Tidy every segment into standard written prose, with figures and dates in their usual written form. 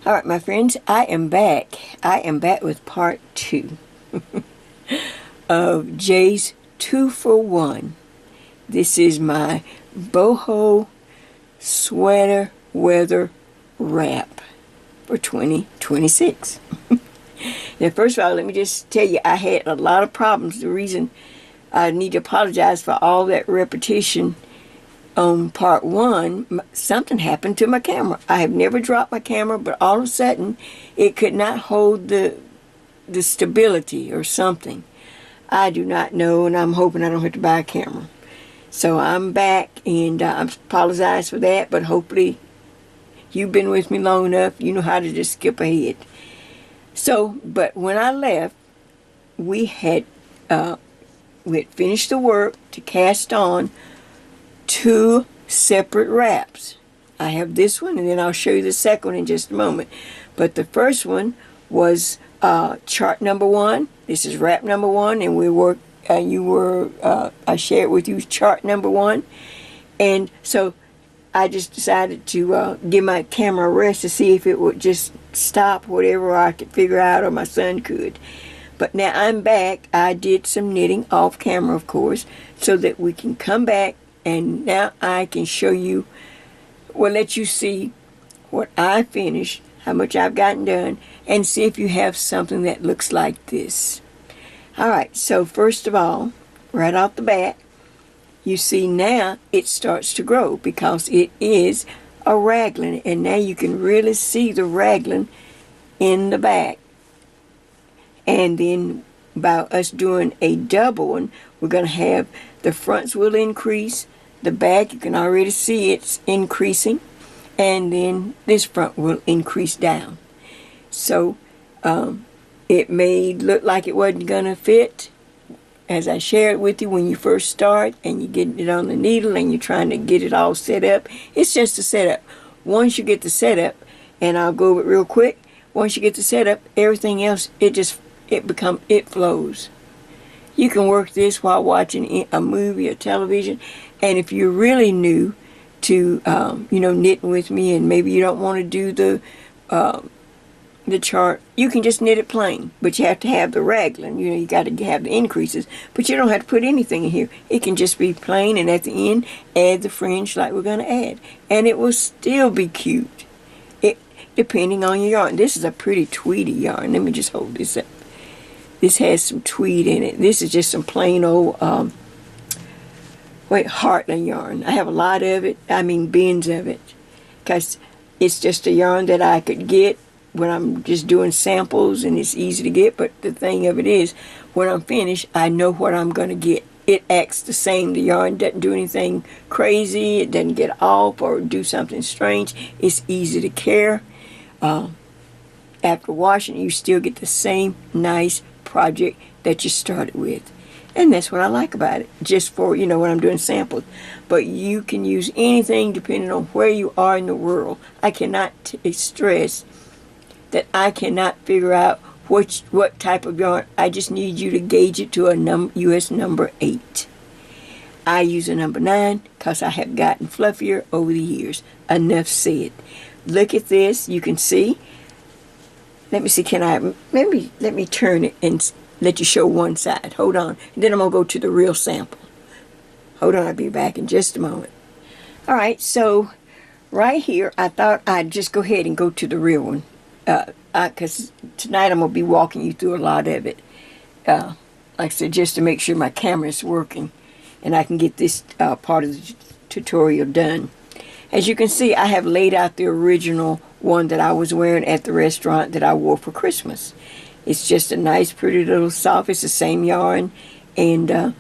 All right, my friends, I am back. I am back with part 2 of Jay's 2-for-1. This is my boho sweater weather wrap for 2026. Now, first of all, let me just tell you, I had a lot of problems. The reason I need to apologize for all that repetition on part 1, something happened to my camera. I have never dropped my camera, but all of a sudden, it could not hold the stability or something. I do not know, and I'm hoping I don't have to buy a camera. So I'm back, and I apologize for that, but hopefully you've been with me long enough. You know how to just skip ahead. So, but when I left, we had finished the work to cast on 2 separate wraps. I have this one, and then I'll show you the second one in just a moment. But the first one was chart number 1. This is wrap number 1, and I shared with you chart number 1. And so I just decided to give my camera a rest to see if it would just stop whatever I could figure out, or my son could. But now I'm back. I did some knitting off camera, of course, so that we can come back, and now I can show you, let you see what I finished, how much I've gotten done, and see if you have something that looks like this. All right, so first of all, right off the bat, you see now it starts to grow because it is a raglan, and now you can really see the raglan in the back. And then by us doing a double one, we're going to have the fronts will increase, the back you can already see it's increasing, and then this front will increase down. So it may look like it wasn't going to fit, as I shared with you when you first start and you get it on the needle and you're trying to get it all set up. It's just a setup. Once you get the setup, and I'll go over it real quick, once you get the setup, everything else, it flows. You can work this while watching a movie or television, and if you're really new to knitting with me, and maybe you don't want to do the chart, you can just knit it plain, but you have to have the raglan. You got to have the increases, but you don't have to put anything in here. It can just be plain, and at the end add the fringe like we're going to add, and it will still be cute, depending on your yarn. This is a pretty tweedy yarn. Let me just hold this up. This has some tweed in it. This is just some plain old Heartland yarn. I have a lot of it. Bins of it, because it's just a yarn that I could get when I'm just doing samples, and it's easy to get. But the thing of it is, when I'm finished, I know what I'm going to get. It acts the same. The yarn doesn't do anything crazy. It doesn't get off or do something strange. It's easy to care. After washing, you still get the same nice project that you started with. And that's what I like about it, just for, when I'm doing samples. But you can use anything depending on where you are in the world. I cannot stress that I cannot figure out what type of yarn. I just need you to gauge it to a US number 8. I use a number 9 because I have gotten fluffier over the years. Enough said. Look at this. You can see. Let me see. Let me turn it and let you show one side. Hold on. And then I'm going to go to the real sample. Hold on. I'll be back in just a moment. All right. So right here, I thought I'd just go ahead and go to the real one. Because tonight I'm going to be walking you through a lot of it. Like I said, just to make sure my camera is working and I can get this part of the tutorial done. As you can see, I have laid out the original one that I was wearing at the restaurant that I wore for Christmas. It's just a nice, pretty little soft. It's the same yarn. And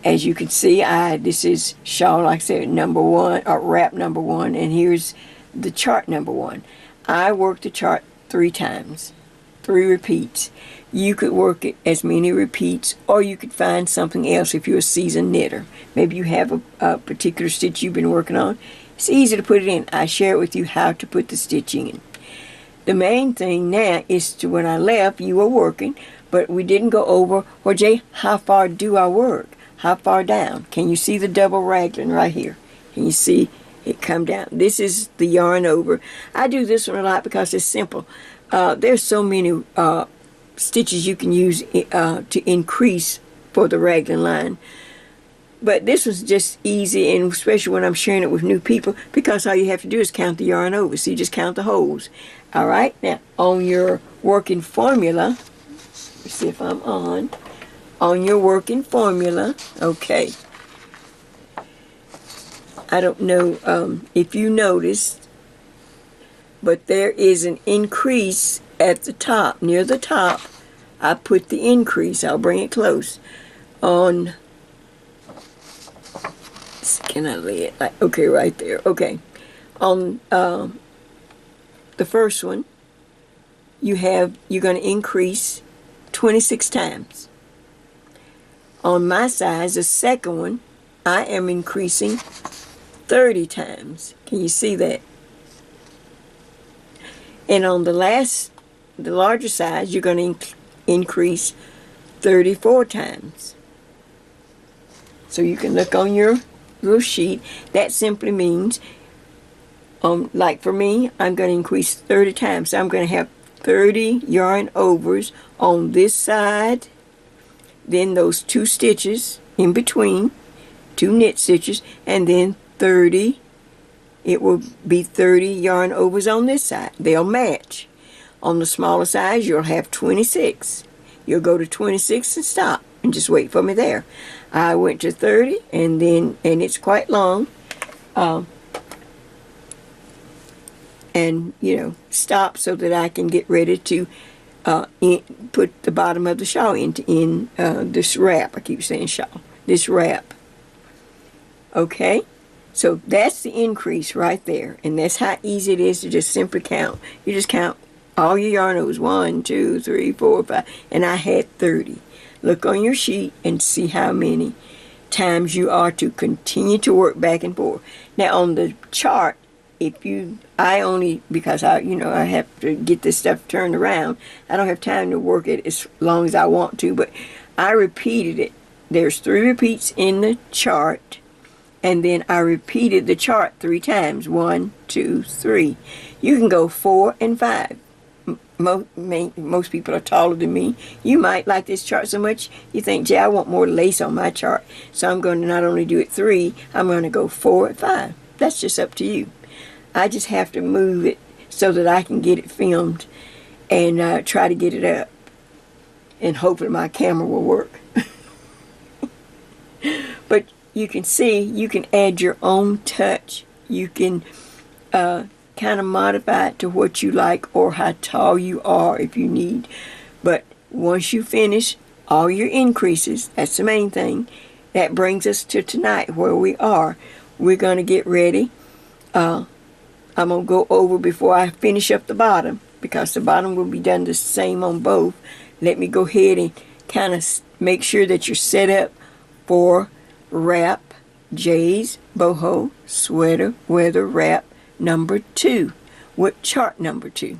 as you can see, this is shawl, like I said, number 1, or wrap number 1. And here's the chart number 1. I worked the chart 3 times, 3 repeats. You could work it as many repeats, or you could find something else if you're a seasoned knitter. Maybe you have a particular stitch you've been working on. It's easy to put it in. I share with you how to put the stitching in. The main thing now is to, when I left, you were working, but we didn't go over, well, Jay, how far do I work? How far down? Can you see the double raglan right here? Can you see it come down. This is the yarn over. I do this one a lot because it's simple. There's so many stitches you can use to increase for the raglan line. But this was just easy, and especially when I'm sharing it with new people, because all you have to do is count the yarn over. So you just count the holes. All right, now on your working formula, let's see if I'm on. On your working formula, okay. I don't know if you noticed, but there is an increase at the top. Near the top, I put the increase. I'll bring it close. On, can I lay it? Okay, right there. Okay. On the first one, you're going to increase 26 times. On my size, the second one, I am increasing 30 times. Can you see that? And on the larger size, you're going to increase 34 times. So you can look on your little sheet. That simply means, like for me, I'm going to increase 30 times. So I'm going to have 30 yarn overs on this side, then those 2 stitches in between, 2 knit stitches, and then 30. It will be 30 yarn overs on this side. They'll match. On the smaller size, you'll have 26. You'll go to 26 and stop and just wait for me there. I went to 30, and it's quite long. And stop so that I can get ready to put the bottom of the shawl in this wrap. I keep saying shawl. This wrap. Okay, so that's the increase right there, and that's how easy it is to just simply count. You just count all your yarn overs. 1, 2, 3, 4, 5, and I had 30. Look on your sheet and see how many times you are to continue to work back and forth. Now on the chart, because I have to get this stuff turned around, I don't have time to work it as long as I want to, but I repeated it. There's 3 repeats in the chart, and then I repeated the chart 3 times. 1, 2, 3. You can go 4 and 5. Most people are taller than me. You might like this chart so much you think, gee, I want more lace on my chart. So I'm going to not only do it 3, I'm going to go 4 and 5. That's just up to you. I just have to move it so that I can get it filmed and try to get it up. And hopefully my camera will work. But you can see, you can add your own touch. You can kind of modify it to what you like or how tall you are if you need. But once you finish all your increases, that's the main thing. That brings us to tonight where we are. We're going to get ready. I'm going to go over before I finish up the bottom, because the bottom will be done the same on both. Let me go ahead and kind of make sure that you're set up for wrap, J's, boho, sweater, weather, wrap number 2 with chart number 2.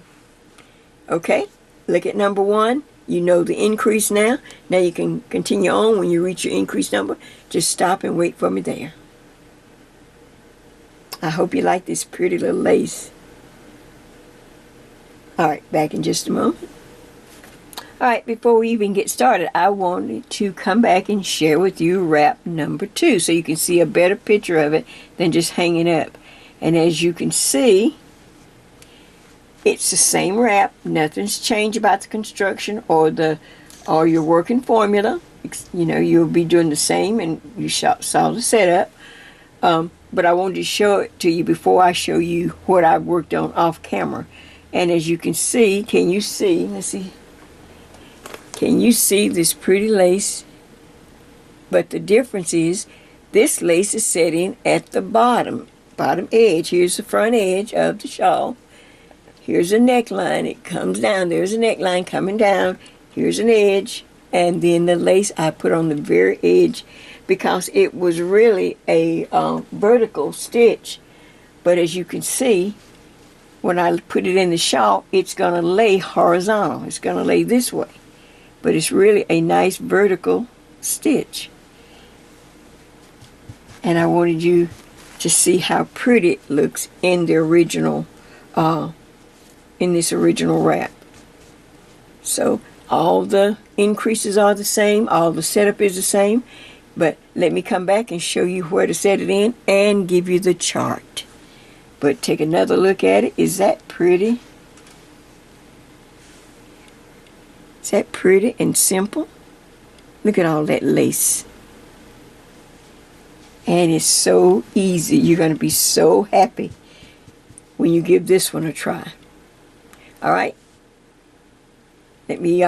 Okay, look at number 1. You know the increase now. Now you can continue on. When you reach your increase number, just stop and wait for me there. I hope you like this pretty little lace. Alright, back in just a moment. Alright, before we even get started, I wanted to come back and share with you wrap number 2 so you can see a better picture of it than just hanging up. And as you can see, it's the same wrap. Nothing's changed about the construction or your working formula. You'll be doing the same, and you saw the setup. But I wanted to show it to you before I show you what I've worked on off camera. And as you can see, can you see? Let's see. Can you see this pretty lace? But the difference is this lace is set in at the bottom edge. Here's the front edge of the shawl. Here's a neckline. It comes down. There's a neckline coming down. Here's an edge. And then the lace I put on the very edge, because it was really a vertical stitch. But as you can see, when I put it in the shawl, it's going to lay horizontal. It's going to lay this way. But it's really a nice vertical stitch. And I wanted you to see how pretty it looks in the original, in this original wrap. So all the increases are the same, all the setup is the same, but let me come back and show you where to set it in and give you the chart. But take another look at it. Is that pretty? Is that pretty and simple? Look at all that lace. And it's so easy. You're going to be so happy when you give this one a try. All right. Let me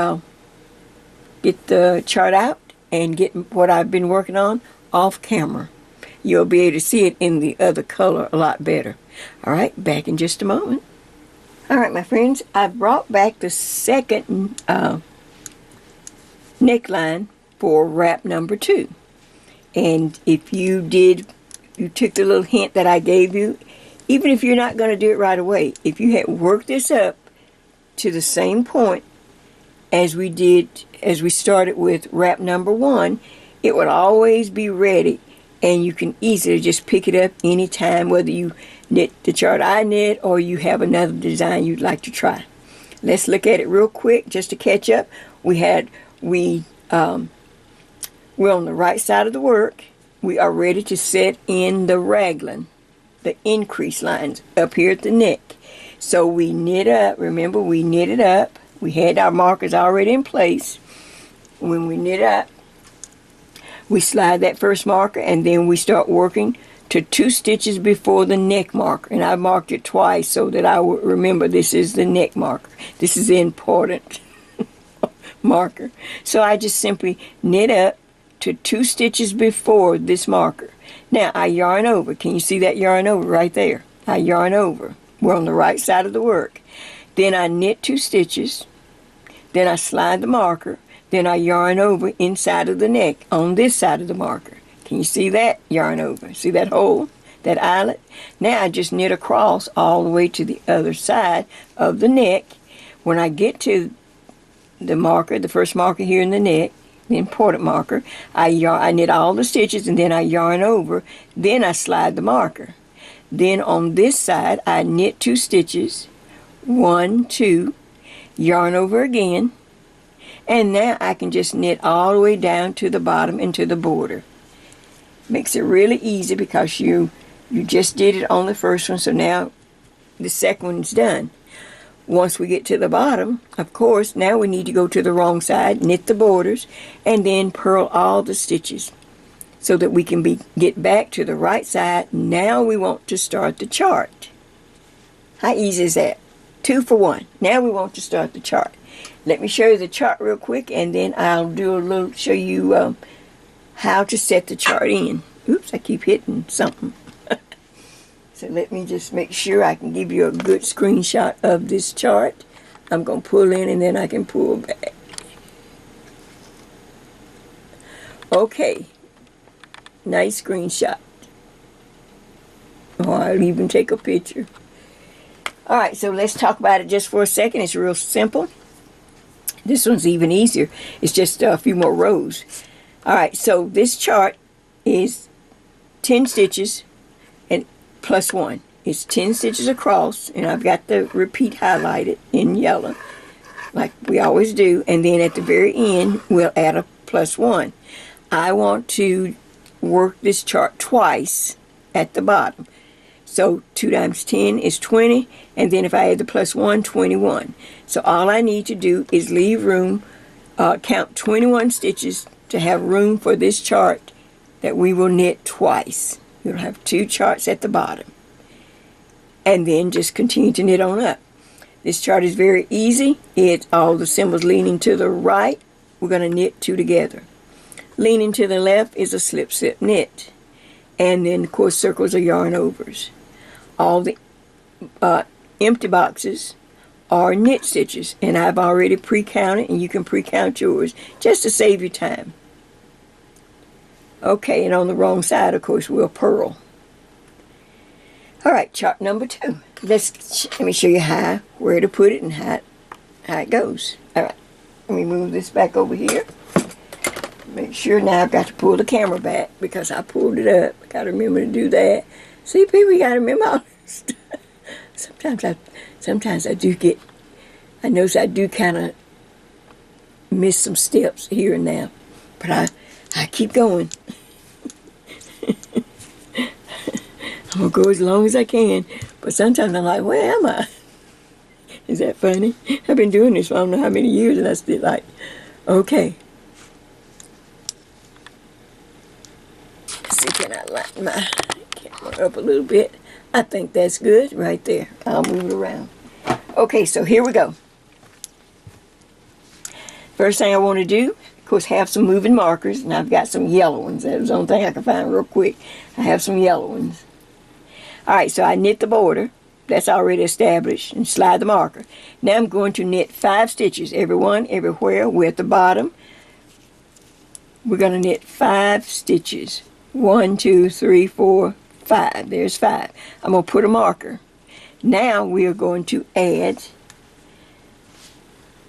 get the chart out and get what I've been working on off camera. You'll be able to see it in the other color a lot better. All right, back in just a moment. All right, my friends, I brought back the second neckline for wrap number 2. And if you took the little hint that I gave you, even if you're not going to do it right away, if you had worked this up to the same point as we started with wrap number 1, it would always be ready, and you can easily just pick it up anytime, whether you knit the chart I knit or you have another design you'd like to try. Let's look at it real quick just to catch up. We're on the right side of the work. We are ready to set in the raglan, the increase lines up here at the neck. So we knit up. Remember, we knitted up. We had our markers already in place. When we knit up, we slide that first marker, and then we start working to 2 stitches before the neck marker. And I marked it twice so that I would remember this is the neck marker. This is the important marker. So I just simply knit up to 2 stitches before this marker. Now I yarn over. Can you see that yarn over right there? I yarn over. We're on the right side of the work. Then I knit 2 stitches. Then I slide the marker. Then I yarn over inside of the neck on this side of the marker. Can you see that? Yarn over. See that hole? That eyelet? Now I just knit across all the way to the other side of the neck. When I get to the marker, the first marker here in the neck, the important marker, I knit all the stitches, and then I yarn over. Then I slide the marker. Then on this side, I knit 2 stitches. 1, 2, yarn over again. And now I can just knit all the way down to the bottom into the border. Makes it really easy because you just did it on the first one, so now the second one's done. Once we get to the bottom, of course, now we need to go to the wrong side, knit the borders, and then purl all the stitches so that we can get back to the right side. Now we want to start the chart. How easy is that? 2 for 1. Now we want to start the chart. Let me show you the chart real quick, and then I'll show you how to set the chart in. Oops, I keep hitting something. So let me just make sure I can give you a good screenshot of this chart. I'm going to pull in and then I can pull back. Okay. Nice screenshot. Oh, I'll even take a picture. Alright, so let's talk about it just for a second. It's real simple. This one's even easier. It's just a few more rows. Alright, so this chart is 10 stitches and plus 1. It's 10 stitches across, and I've got the repeat highlighted in yellow, like we always do. And then at the very end, we'll add a plus 1. I want to work this chart twice at the bottom. So 2 times 10 is 20, and then if I add the plus 1, 21. So all I need to do is leave room, count 21 stitches to have room for this chart that we will knit twice. We'll have 2 charts at the bottom. And then just continue to knit on up. This chart is very easy. It's all the symbols leaning to the right. We're going to knit 2 together. Leaning to the left is a slip, slip, knit. And then, of course, circles are yarn overs. All the empty boxes are knit stitches, and I've already pre-counted, and you can pre-count yours just to save you time. Okay, and on the wrong side, of course, we'll purl. All right, chart number 2. Let me show you where to put it and how it goes. All right, let me move this back over here. Make sure now I've got to pull the camera back because I pulled it up. I got to remember to do that. See, people, you gotta remember all this stuff. Sometimes I do get, I notice I do kind of miss some steps here and there, but I keep going. I'm gonna go as long as I can, but sometimes I'm like, where am I? Is that funny? I've been doing this for I don't know how many years, and I still like, okay. Let's see, can I line my camera up a little bit? I think that's good right there. I'll move it around. Okay, so here we go. First thing I want to do, of course, have some moving markers, and I've got some yellow ones. That was the only thing I could find real quick. I have some yellow ones. All right, so I knit the border. That's already established, and slide the marker. Now I'm going to knit 5 stitches, everywhere. We're at the bottom. We're going to knit 5 stitches. 1, 2, 3, 4, 5. There's 5. I'm going to put a marker. Now we are going to add.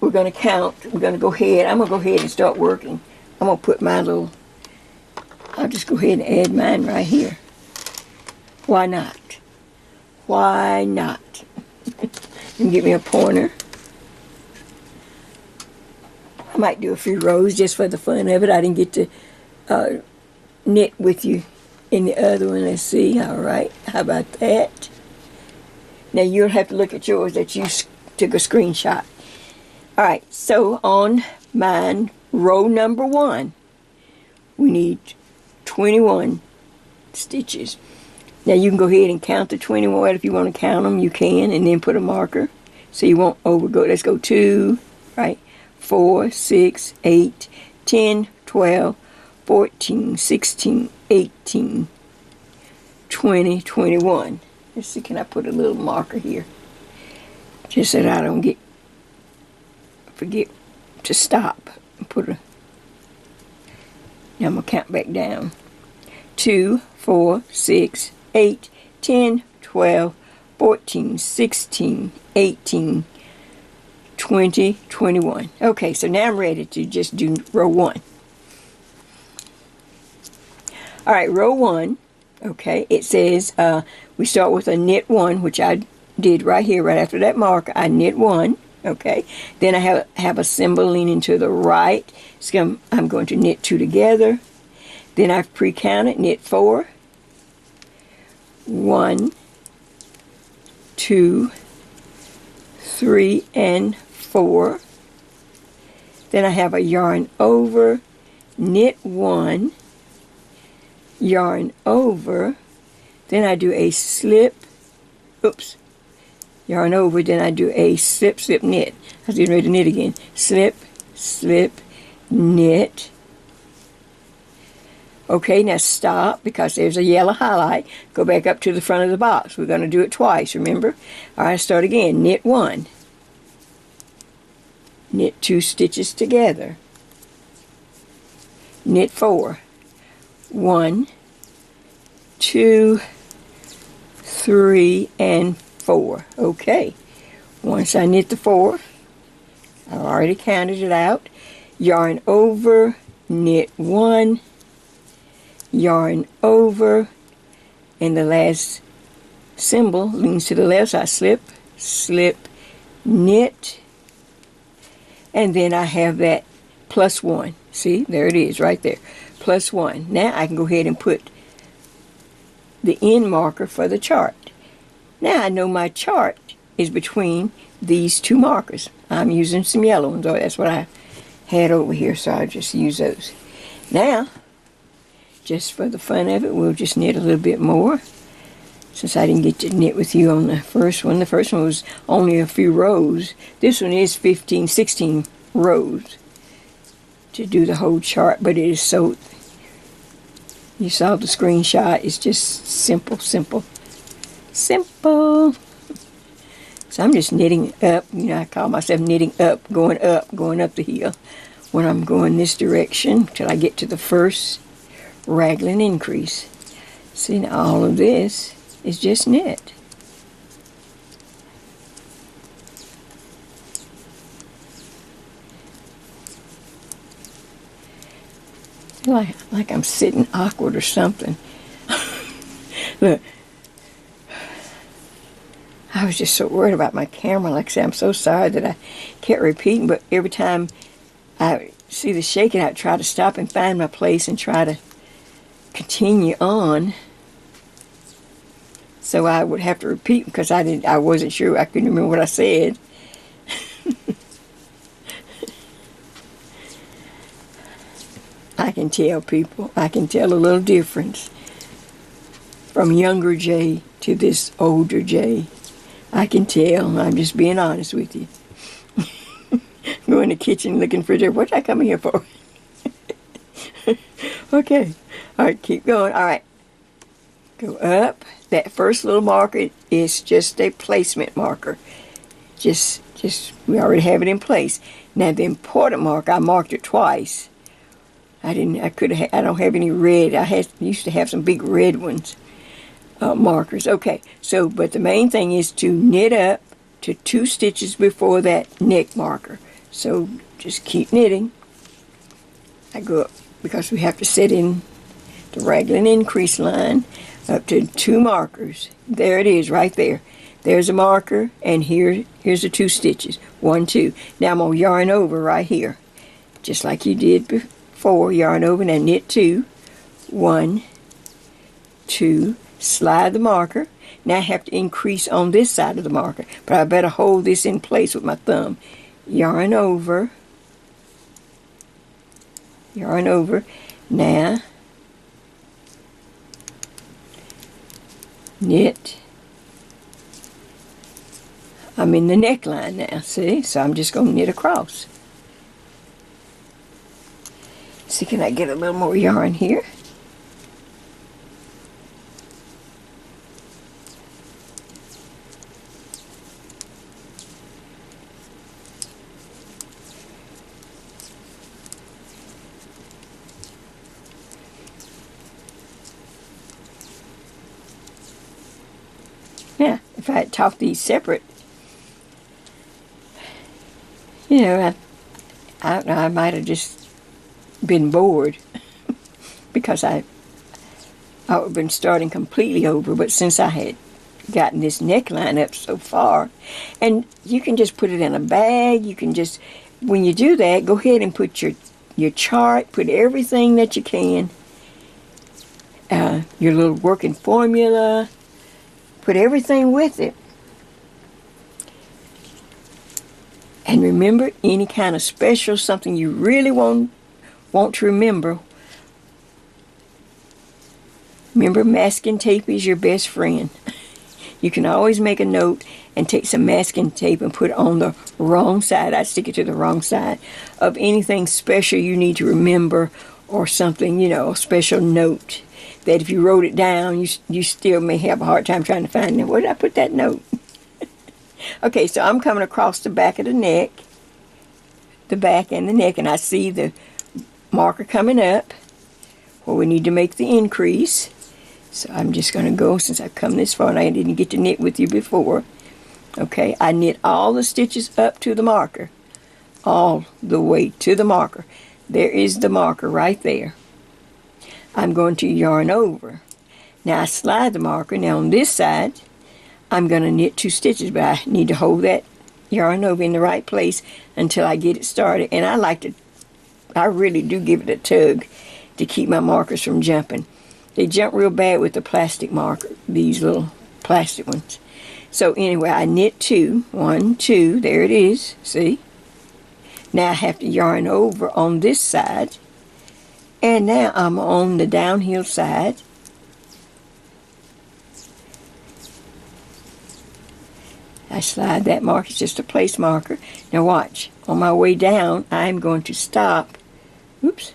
We're going to count. We're going to go ahead. I'm going to go ahead and start working. I'm going to put my little, I'll just go ahead and add mine right here. Why not? Why not? And give me a pointer. I might do a few rows just for the fun of it. I didn't get to knit with you in the other one. Let's see. All right. How about that? Now you'll have to look at yours that you took a screenshot. All right. So on mine, row number 1, we need 21 stitches. Now you can go ahead and count the 21. If you want to count them, you can, and then put a marker so you won't overgo. Let's go 2, right? 4, 6, 8, 10, 12, 14, 16, 18, 20, 21. Let's see, can I put a little marker here? Just so that I don't forget to stop and put a. Now I'm going to count back down. 2, 4, 6, 8, 10, 12, 14, 16, 18, 20, 21. Okay, so now I'm ready to just do row 1. All right, row 1, okay, it says we start with a knit 1, which I did right here, right after that marker. I knit 1, okay. Then I have a symbol leaning to the right. So I'm going to knit 2 together. Then I've pre-counted, knit 4. 1, 2, 3, and 4. Then I have a yarn over, knit 1, yarn over, then I do a slip, yarn over, then I do a slip, slip, knit. I was getting ready to knit again. Slip, slip, knit. Okay, now stop, because there's a yellow highlight. Go back up to the front of the box. We're going to do it twice, remember? All right, start again. Knit 1. Knit 2 stitches together. Knit 4. 1, 2, 3, and 4. Okay. Once I knit the 4, I've already counted it out. Yarn over, knit 1, yarn over, and the last symbol leans to the left, so I slip, slip, knit, and then I have that +1. See, there it is right there, +1. Now I can go ahead and put the end marker for the chart. Now I know my chart is between these 2 markers. I'm using some yellow ones, oh, that's what I had over here, so I'll just use those. Now, just for the fun of it, we'll just knit a little bit more. Since I didn't get to knit with you on the first one. The first one was only a few rows. This one is 15, 16 rows to do the whole chart, but it is so, you saw the screenshot, it's just simple, simple, simple. So I'm just knitting up, you know, I call myself knitting up, going up the hill when I'm going this direction till I get to the first raglan increase. See, now all of this is just knit. Like I'm sitting awkward or something. Look, I was just so worried about my camera. Like I said, I'm so sorry that I kept repeating, but every time I see the shaking, I try to stop and find my place and try to continue on. So I would have to repeat because I wasn't sure. I couldn't remember what I said. I can tell people. I can tell a little difference from younger Jay to this older Jay. I can tell. I'm just being honest with you. Go in the kitchen looking for Jay. What did I come here for? Okay. All right, keep going. All right. Go up. That first little marker is just a placement marker. Just we already have it in place. Now the important marker, I marked it twice. I don't have any red. Used to have some big red ones, markers. Okay, so, but the main thing is to knit up to 2 stitches before that neck marker. So just keep knitting. I go up because we have to set in the raglan increase line up to 2 markers. There it is, right there. There's a marker, and here's the 2 stitches. 1, 2. Now I'm gonna yarn over right here, just like you did before. Yarn over, now knit 2. 1, 2. Slide the marker. Now I have to increase on this side of the marker, but I better hold this in place with my thumb. Yarn over. Yarn over. Now knit. I'm in the neckline now, see? So I'm just going to knit across. See, can I get a little more yarn here? Now, if I had taught these separate, you know, I don't know, I might have just been bored because I would have been starting completely over. But since I had gotten this neckline up so far, and you can just put it in a bag, you can just, when you do that, go ahead and put your chart, put everything that you can, your little working formula, put everything with it. And remember, any kind of special, something you really want to remember. Remember, masking tape is your best friend. You can always make a note and take some masking tape and put it on the wrong side. I stick it to the wrong side of anything special you need to remember, or something, you know, a special note that if you wrote it down, you still may have a hard time trying to find it. Where did I put that note? Okay, so I'm coming across the back of the neck, the back and the neck, and I see the marker coming up where we need to make the increase. So I'm just going to go, since I've come this far and I didn't get to knit with you before. Okay, I knit all the stitches up to the marker, all the way to the marker. There is the marker right there. I'm going to yarn over. Now I slide the marker. Now on this side, I'm going to knit 2 stitches, but I need to hold that yarn over in the right place until I get it started. And I really do give it a tug to keep my markers from jumping. They jump real bad with the plastic marker, these little plastic ones. So anyway, I knit 2. 1, 2, there it is, see? Now I have to yarn over on this side. And now I'm on the downhill side. I slide that marker, it's just a place marker. Now watch, on my way down, I'm going to stop. Oops.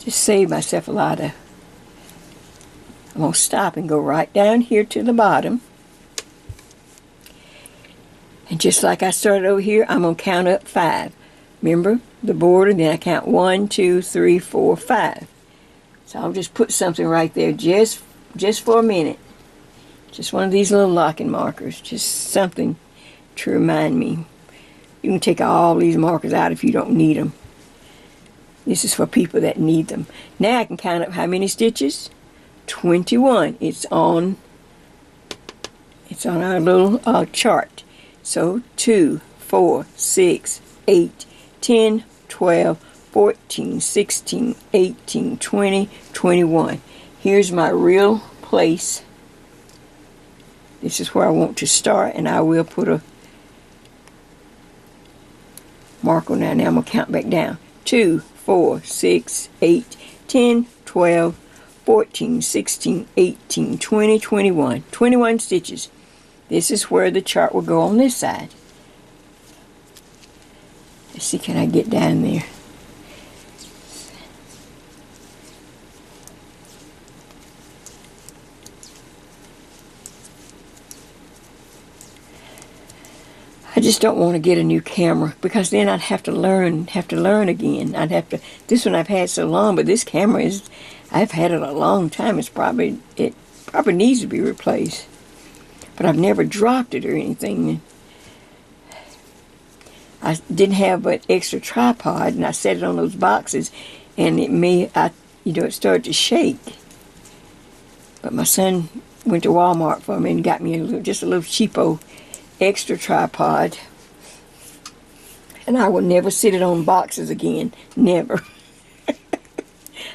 Just save myself a lot of. I'm going to stop and go right down here to the bottom. And just like I started over here, I'm going to count up 5. Remember the border, then I count 1, 2, 3, 4, 5. So I'll just put something right there just for a minute. Just one of these little locking markers. Just something to remind me. You can take all these markers out if you don't need them. This is for people that need them. Now I can count up how many stitches? 21. It's on our little chart. So 2, 4, 6, 8, 10, 12, 14, 16, 18, 20, 21. Here's my real place. This is where I want to start, and I will put a marker now. Now I'm going to count back down. 2, 4, 6, 8, 10, 12, 14, 16, 18, 20, 21. 21 stitches. This is where the chart will go on this side. Let's see, can I get down there? I just don't want to get a new camera, because then I'd have to learn again. This one I've had so long, but this camera I've had it a long time. It probably needs to be replaced. But I've never dropped it or anything. I didn't have an extra tripod, and I set it on those boxes, and it started to shake. But my son went to Walmart for me and got me just a little cheapo extra tripod, and I will never sit it on boxes again. Never.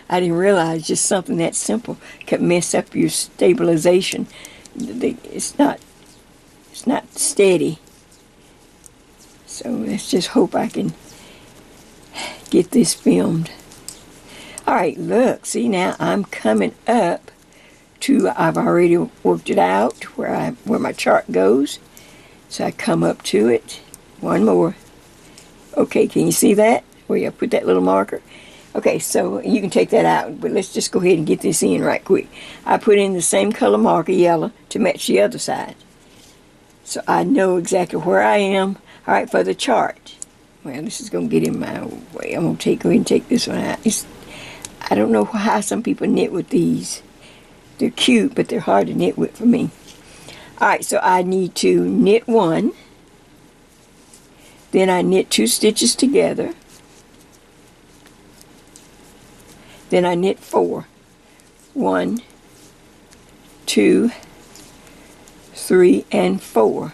I didn't realize just something that simple could mess up your stabilization. It's not steady. So let's just hope I can get this filmed. All right, look, see, now I'm coming up to, I've already worked it out where my chart goes. So I come up to it. One more. Okay, can you see that? Where I put that little marker? Okay, so you can take that out, but let's just go ahead and get this in right quick. I put in the same color marker, yellow, to match the other side. So I know exactly where I am. All right, for the chart. Well, this is going to get in my way. I'm going to go ahead and take this one out. I don't know how some people knit with these. They're cute, but they're hard to knit with for me. Alright, so I need to knit 1, then I knit 2 stitches together, then I knit 4. 1, 2, 3, and 4.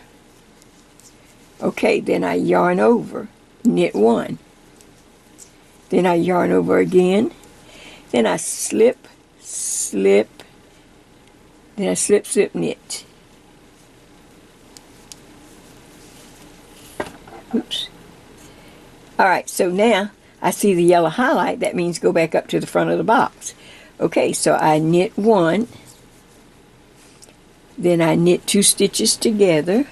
Okay, then I yarn over, knit 1. Then I yarn over again, then I slip, then I slip, knit. Oops. Alright, so now I see the yellow highlight. That means go back up to the front of the box. Okay, so I knit 1, then I knit 2 stitches together,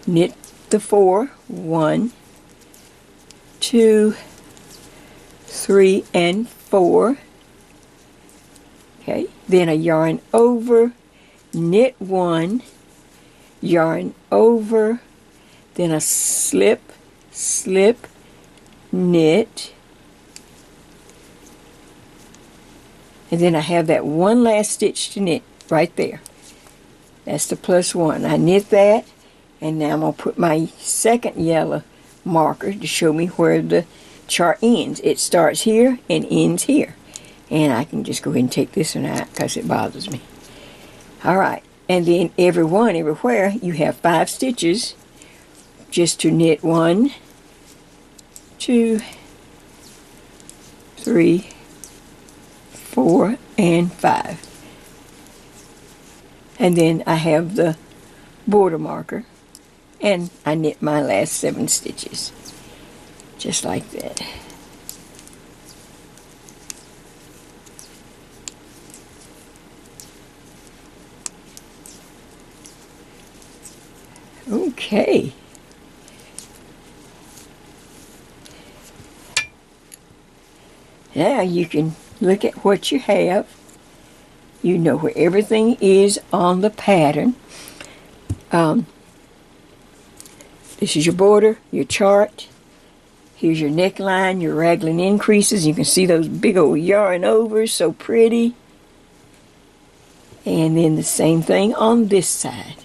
knit the 4, 1, 2, 3, and 4. Okay, then I yarn over, knit 1, yarn over, then a slip, knit, and then I have that one last stitch to knit right there. That's the +1. I knit that, and now I'm going to put my second yellow marker to show me where the chart ends. It starts here and ends here. And I can just go ahead and take this one out because it bothers me. Alright, and then everywhere, you have 5 stitches just to knit 1, 2, 3, 4, and 5. And then I have the border marker, and I knit my last 7 stitches just like that. Okay. Now you can look at what you have. You know where everything is on the pattern. This is your border, your chart. Here's your neckline, your raglan increases. You can see those big old yarn overs, so pretty. And then the same thing on this side.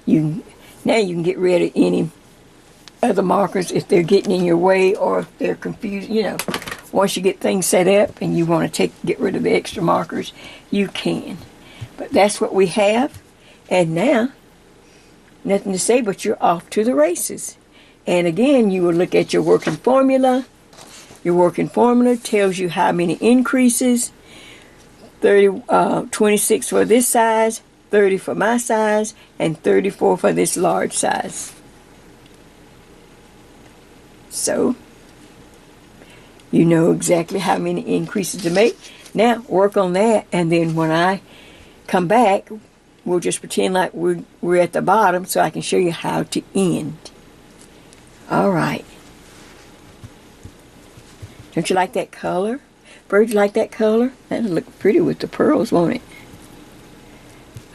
Now you can get rid of any other markers if they're getting in your way or if they're confused. You know, once you get things set up and you want to get rid of the extra markers, you can. But that's what we have. And now, nothing to say but you're off to the races. And again, you will look at your working formula. Your working formula tells you how many increases. 26 for this size, 30 for my size, and 34 for this large size. So, you know exactly how many increases to make. Now, work on that, and then when I come back, we'll just pretend like we're at the bottom so I can show you how to end. All right. Don't you like that color? Bird, you like that color? That'll look pretty with the pearls, won't it?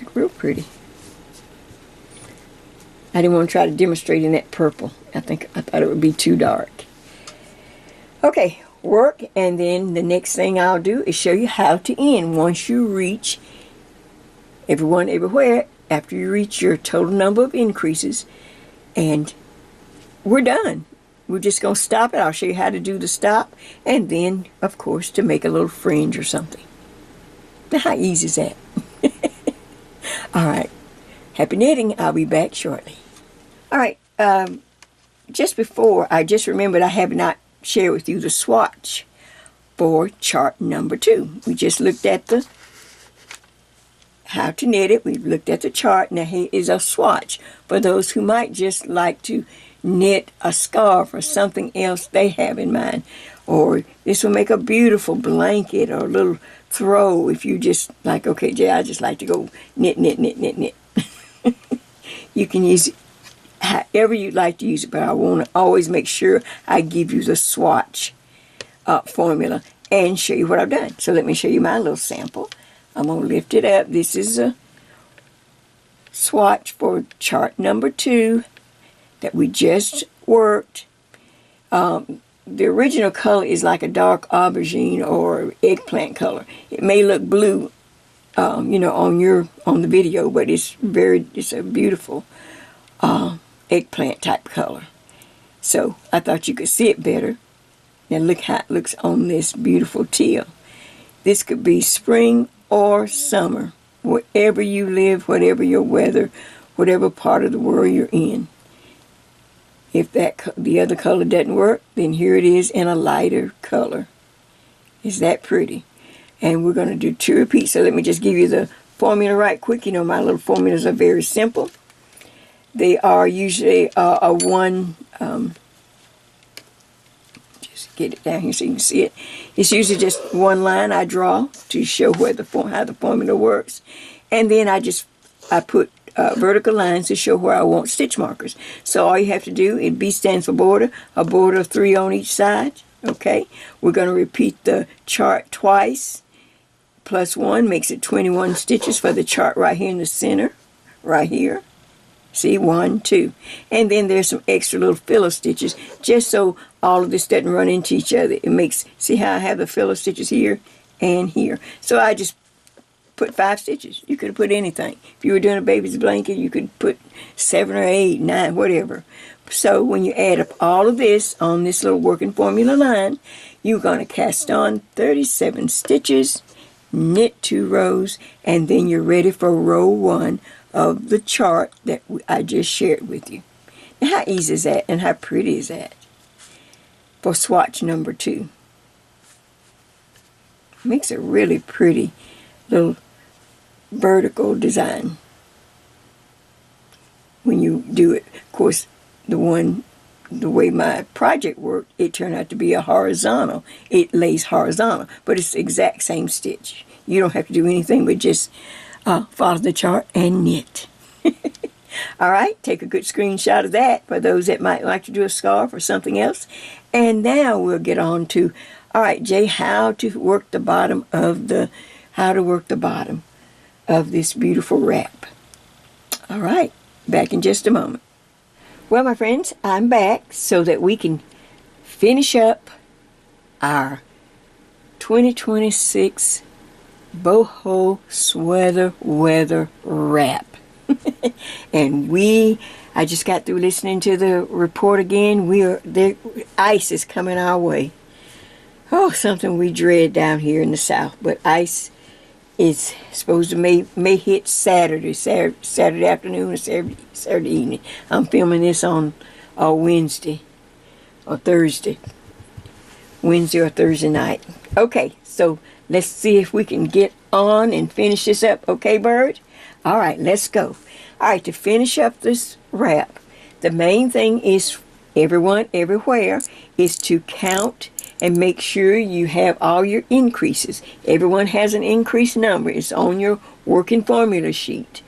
Look real pretty. I didn't want to try to demonstrate in that purple. I thought it would be too dark. Okay, work, and then the next thing I'll do is show you how to end once you reach everyone everywhere, after you reach your total number of increases, and we're done. We're just going to stop it. I'll show you how to do the stop, and then, of course, to make a little fringe or something. Now, how easy is that? All right. Happy knitting. I'll be back shortly. All right. Just before, I just remembered I have not shared with you the swatch for chart number 2. We just looked at the how to knit it. We've looked at the chart. Now, here is a swatch for those who might just like to knit a scarf or something else they have in mind. Or this will make a beautiful blanket or a little throw if you just like, okay, Jay, I just like to go knit. You can use it however you'd like to use it, but I want to always make sure I give you the swatch formula and show you what I've done. So let me show you my little sample. I'm going to lift it up. This is a swatch for chart number 2 that we just worked. The original color is like a dark aubergine or eggplant color. It may look blue, on the video, but it's a beautiful eggplant type color. So I thought you could see it better. Now look how it looks on this beautiful teal. This could be spring or summer, wherever you live, whatever your weather, whatever part of the world you're in. If the other color doesn't work, then here it is in a lighter color. Is that pretty? And we're going to do 2 repeats. So let me just give you the formula right quick. You know, my little formulas are very simple. They are usually a one, just get it down here so you can see it. It's usually just one line I draw to show how the formula works. And then I put vertical lines to show where I want stitch markers. So all you have to do is B stands for border, a border of 3 on each side. Okay, we're going to repeat the chart twice. Plus 1 makes it 21 stitches for the chart right here in the center, right here. See, 1, 2. And then there's some extra little filler stitches just so all of this doesn't run into each other. It makes, see how I have the filler stitches here and here. So I just put 5 stitches. You could have put anything. If you were doing a baby's blanket, you could put 7 or 8, 9, whatever. So when you add up all of this on this little working formula line, you're going to cast on 37 stitches, knit 2 rows, and then you're ready for row 1 of the chart that I just shared with you. Now, how easy is that, and how pretty is that for swatch number 2? Makes a really pretty little vertical design when you do it. Of course, the way my project worked, it turned out to be a horizontal. It lays horizontal, but it's the exact same stitch. You don't have to do anything but just follow the chart and knit. All right, take a good screenshot of that for those that might like to do a scarf or something else. And now we'll get on to, all right, Jay, how to work the bottom of this beautiful wrap. All right, back in just a moment. Well, my friends, I'm back so that we can finish up our 2026 Boho sweater weather wrap. And we I just got through listening to the report again. Ice is coming our way. Oh, something we dread down here in the south. But ice is supposed to may hit Saturday afternoon or Saturday evening. I'm filming this on Wednesday or Thursday. Wednesday or Thursday night. Okay, so let's see if we can get on and finish this up. Okay, Bird? All right, let's go. All right, to finish up this wrap, the main thing is everyone, everywhere, is to count and make sure you have all your increases. Everyone has an increase number. It's on your working formula sheet.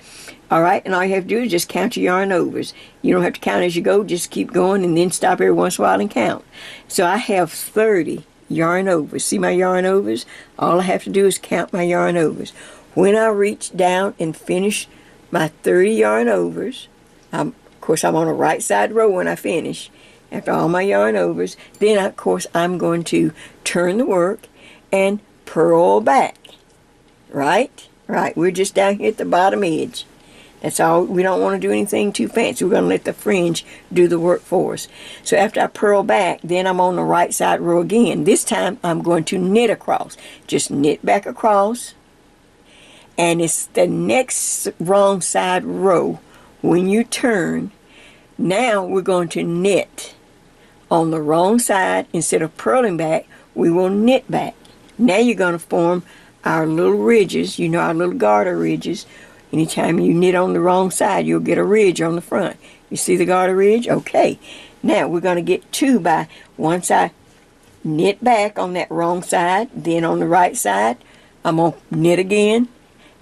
All right, and all you have to do is just count your yarn overs. You don't have to count as you go. Just keep going and then stop every once in a while and count. So I have 30 yarn overs. See my yarn overs? All I have to do is count my yarn overs. When I reach down and finish my 30 yarn overs, of course I'm on the right side row when I finish. After all my yarn overs, then of course I'm going to turn the work and purl back. Right? Right. We're just down here at the bottom edge. That's all. We don't want to do anything too fancy. We're going to let the fringe do the work for us. So after I purl back, then I'm on the right side row again. This time I'm going to knit across. Just knit back across. And it's the next wrong side row. When you turn, now we're going to knit on the wrong side. Instead of purling back, we will knit back. Now you're going to form our little ridges, our little garter ridges. Anytime you knit on the wrong side, you'll get a ridge on the front. You see the garter ridge? Okay. Now we're going to get 2 by once I knit back on that wrong side, then on the right side, I'm going to knit again.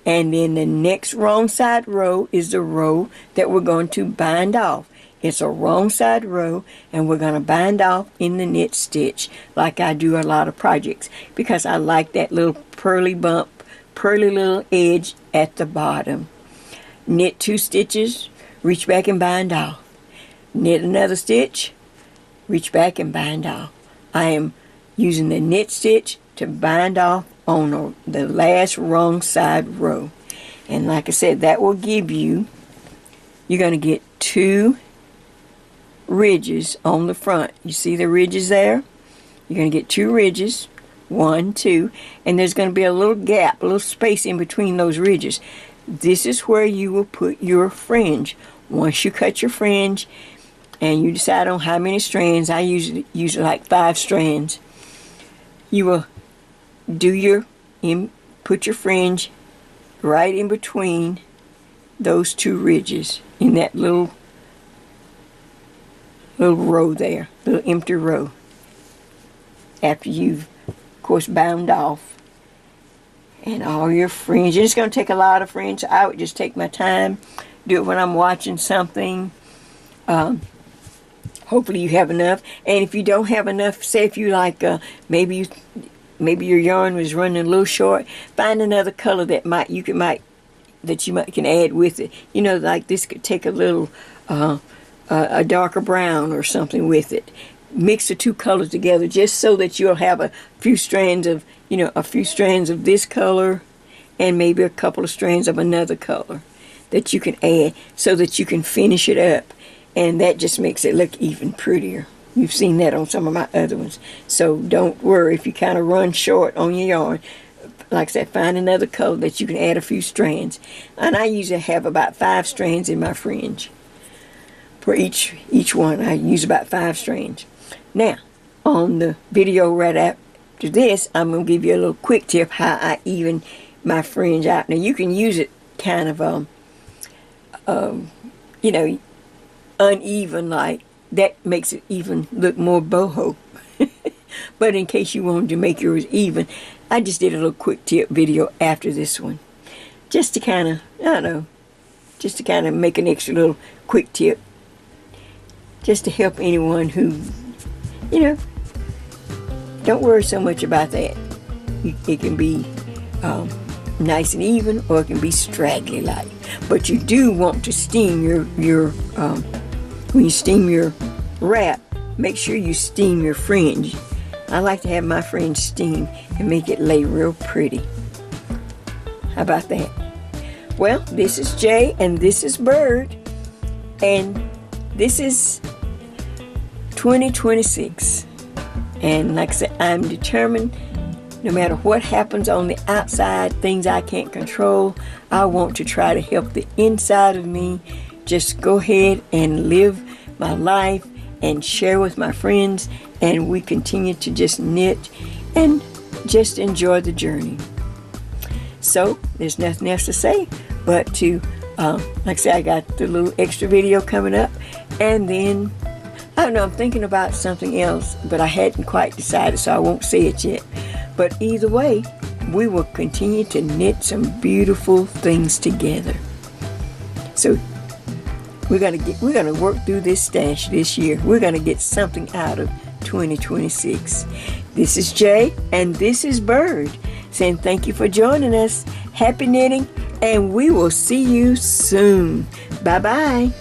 And then the next wrong side row is the row that we're going to bind off. It's a wrong side row, and we're going to bind off in the knit stitch like I do a lot of projects because I like that little pearly little edge at the bottom. Knit 2 stitches, reach back and bind off. Knit another stitch, reach back and bind off. I am using the knit stitch to bind off on the last wrong side row. And like I said, that will give you're going to get 2 ridges on the front. You see the ridges there? You're going to get 2 ridges. 1, 2, and there's going to be a little gap, a little space in between those ridges. This is where you will put your fringe. Once you cut your fringe and you decide on how many strands, I usually like 5 strands. You will put your fringe right in between those 2 ridges in that little row there, little empty row. After you've course bound off and all your fringe. It's going to take a lot of fringe. I would just take my time, do it when I'm watching something. Hopefully you have enough, and if you don't have enough, say if you like maybe your yarn was running a little short, find another color that you can add with it. Like this could take a little a darker brown or something with it. Mix the 2 colors together just so that you'll have a few strands of this color and maybe a couple of strands of another color that you can add so that you can finish it up, and that just makes it look even prettier. You've seen that on some of my other ones, so don't worry if you kind of run short on your yarn. Like I said, find another color that you can add a few strands, and I usually have about 5 strands in my fringe. For each one I use about 5 strands. Now, on the video right after this, I'm going to give you a little quick tip how I even my fringe out. Now, you can use it kind of, uneven like. That makes it even look more boho. But in case you wanted to make yours even, I just did a little quick tip video after this one. Just to kind of, make an extra little quick tip. Just to help anyone who, don't worry so much about that. It can be nice and even, or it can be straggly like. But you do want to steam when you steam your wrap, make sure you steam your fringe. I like to have my fringe steamed and make it lay real pretty. How about that? Well, this is Jay and this is Bird, and this is 2026. And like I said, I'm determined, no matter what happens on the outside, things I can't control, I want to try to help the inside of me just go ahead and live my life and share with my friends, and we continue to just knit and just enjoy the journey. So there's nothing else to say but to, like I said, I got the little extra video coming up, and then I don't know, I'm thinking about something else, but I hadn't quite decided, so I won't say it yet. But either way, we will continue to knit some beautiful things together. So we're gonna work through this stash this year. We're gonna get something out of 2026. This is Jay, and this is Bird, saying thank you for joining us. Happy knitting, and we will see you soon. Bye-bye.